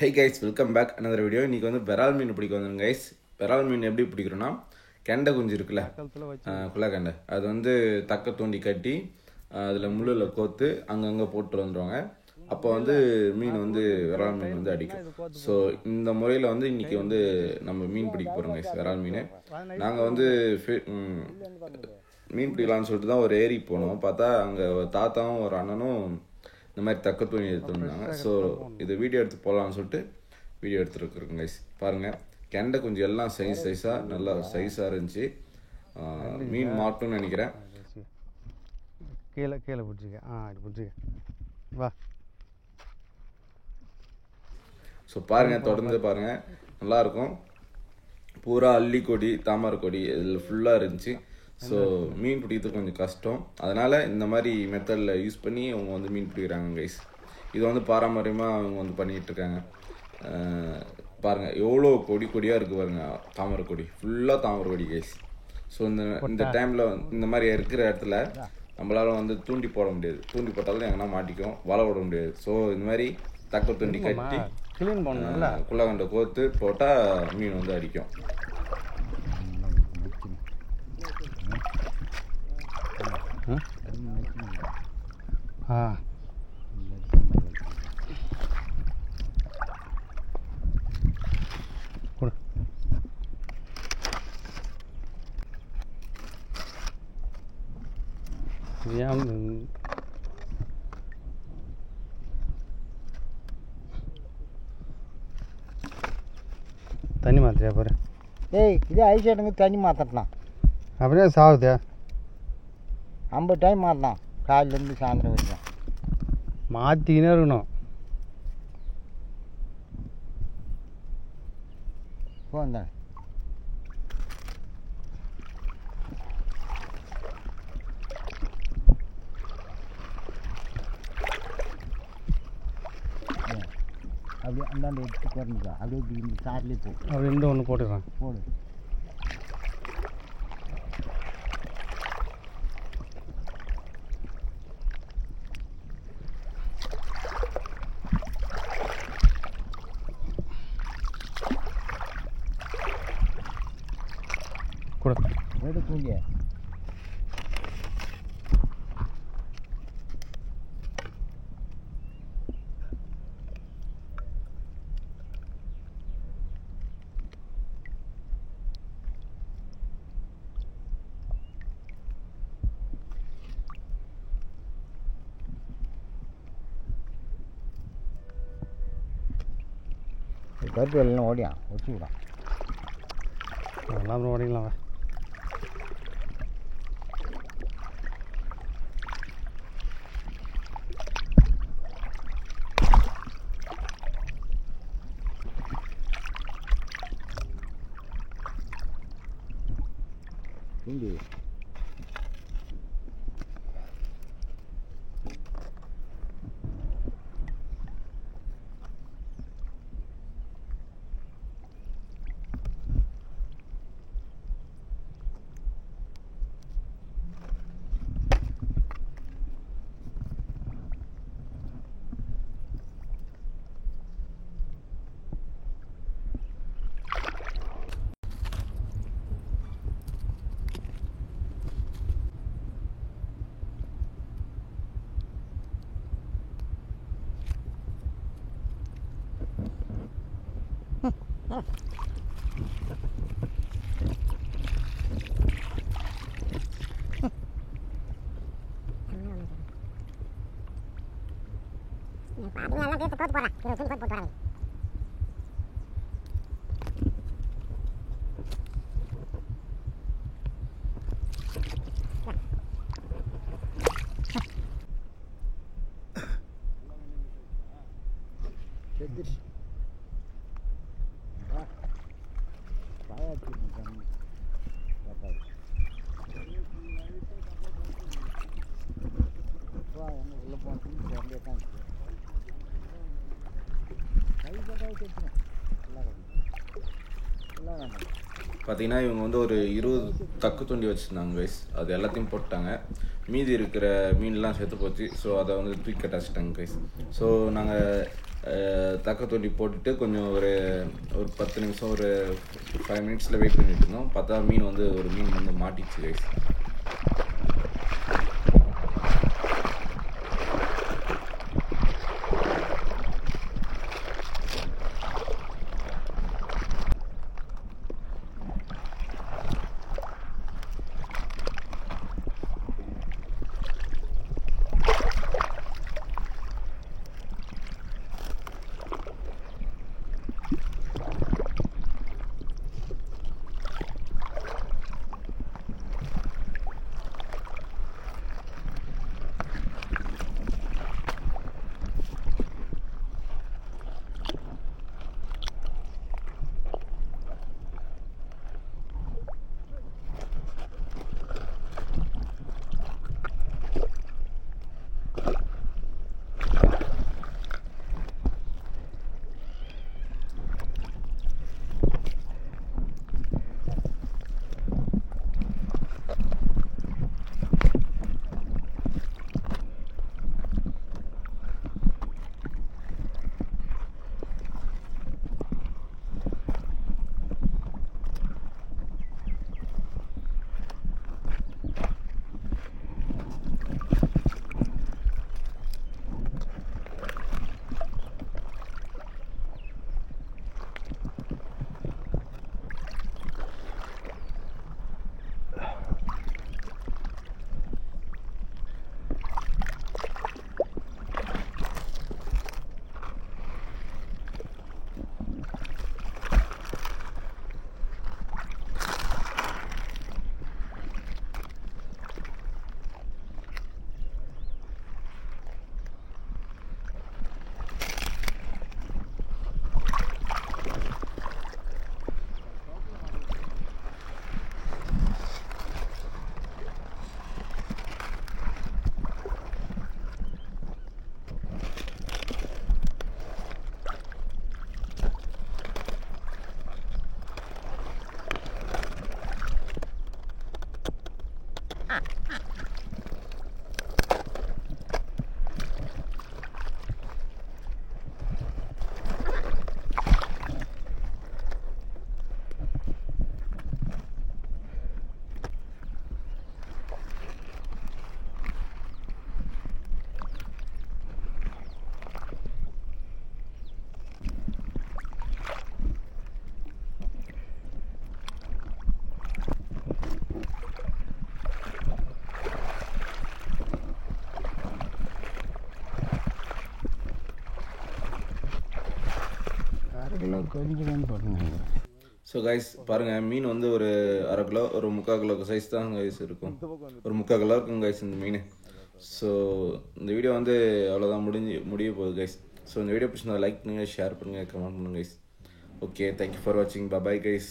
ஹே guys, welcome back another video. இன்றைக்கி வந்து விரால் மீன் பிடிக்க வந்துருங்க கைஸ். விரால் மீன் எப்படி பிடிக்கிறோன்னா, கெண்டை குஞ்சு இருக்குல்ல, குள்ளக்கெண்டை, அது வந்து தக்க தூண்டி கட்டி அதில் முள்ளில் கோத்து அங்கங்கே போட்டு வந்துடுவாங்க. அப்போ வந்து மீன் வந்து விரால் மீன் வந்து அடிக்கும். ஸோ இந்த முறையில் வந்து இன்றைக்கி வந்து நம்ம மீன் பிடிக்க போகிறோம் கைஸ், விரால் மீன். நாங்கள் வந்து மீன் பிடிக்கலான்னு சொல்லிட்டு தான் ஒரு ஏரி போனோம். பார்த்தா அங்கே ஒரு தாத்தாவும் ஒரு அண்ணனும் இந்த மாதிரி தக்க தூணி எடுத்து வந்தாங்க. ஸோ இது வீடியோ எடுத்து போடலான்னு சொல்லிட்டு வீடியோ எடுத்துருக்குறோங்க கைஸ். பாருங்கள், கெண்டை குஞ்சு எல்லாம் சைஸாக நல்லா சைஸாக இருந்துச்சு. மீன் மாட்டும்னு நினைக்கிறேன். கீழே பிடிச்சிக்க. இது பிடிச்சிக்க, வா. ஸோ பாருங்கள், தொடர்ந்து பாருங்கள், நல்லாயிருக்கும். பூரா அல்லி கொடி, தாமரை கொடி இதில் ஃபுல்லாக இருந்துச்சு. ஸோ மீன் பிடிக்கிறது கொஞ்சம் கஷ்டம். அதனால் இந்த மாதிரி மெத்தடில் யூஸ் பண்ணி அவங்க வந்து மீன் பிடிக்கிறாங்க கைஸ். இது வந்து பாரம்பரியமாக அவங்க வந்து பண்ணிகிட்ருக்காங்க. பாருங்கள் எவ்வளோ கொடியாக இருக்குது பாருங்கள், தாமரை கொடி ஃபுல்லாக தாமரை கொடி கைஸ். ஸோ இந்த டைமில் இந்த மாதிரி இருக்கிற இடத்துல நம்மளால் வந்து தூண்டி போட முடியாது. தூண்டி போட்டாலும் எங்கன்னா மாட்டிக்கும், வலை விட முடியாது. ஸோ இந்த மாதிரி தக்க தூண்டி கட்டி குள்ளக்கண்டை கோத்து போட்டால் மீன் வந்து அடிக்கும். தண்ணி மாத்திரியா பாரு. இதே ஐஸ் எடுங்க, தண்ணி மாற்றலாம். அப்படியே சாகுதே. 50 டைம் மாற்றலாம், காலையிலேருந்து சாயந்தரம் வரைக்கும் மாற்றிக்கினே இருக்கணும். போந்தா அப்படியே அந்தாண்ட எடுத்து போடுங்க. அப்படியே இந்த சார்லேயே போ. அப்படி இந்த ஒன்று போட்டுடுறேன். போடு. எடு தூங்கி. கருப்பு எல்லாம் ஓடியா வச்சு விடான். அதெல்லாம் அப்புறம் ஓடிக்கலாம். இங்கே பார்த்தீங்கன்னா இவங்க வந்து ஒரு 20 தக்கு தூண்டி வச்சுருந்தாங்க கைஸ். அது எல்லாத்தையும் போட்டாங்க. மீதி இருக்கிற மீன்லாம் செத்து போச்சு. ஸோ அதை வந்து தூக்கி கட்டாச்சிட்டாங்க கைஸ். ஸோ நாங்கள் தக்க தோண்டி போட்டுட்டு கொஞ்சம் ஒரு 10 நிமிஷம் ஒரு 5 மினிட்ஸில் வெயிட் பண்ணிட்டு இருந்தோம். பார்த்தா மீன் வந்து மாட்டிச்சு கைஸ். கொஞ்சம் போட்டுங்க. ஸோ கைஸ் பாருங்கள், மீன் வந்து ஒரு 1/2 கிலோ ஒரு 3/4 கிலோ சைஸ் தான் கைஸ் இருக்கும். ஒரு 3/4 கிலோ இருக்கும் கைஸ் இந்த மீன். ஸோ இந்த வீடியோ வந்து அவ்வளோதான் முடிய போகுது கைஸ். ஸோ இந்த வீடியோ பிடிச்சிருந்தா லைக் பண்ணுங்கள், ஷேர் பண்ணுங்கள், கமெண்ட் பண்ணுங்கள் கைஸ். ஓகே, தேங்க்யூ ஃபார் வாட்சிங். Bye guys.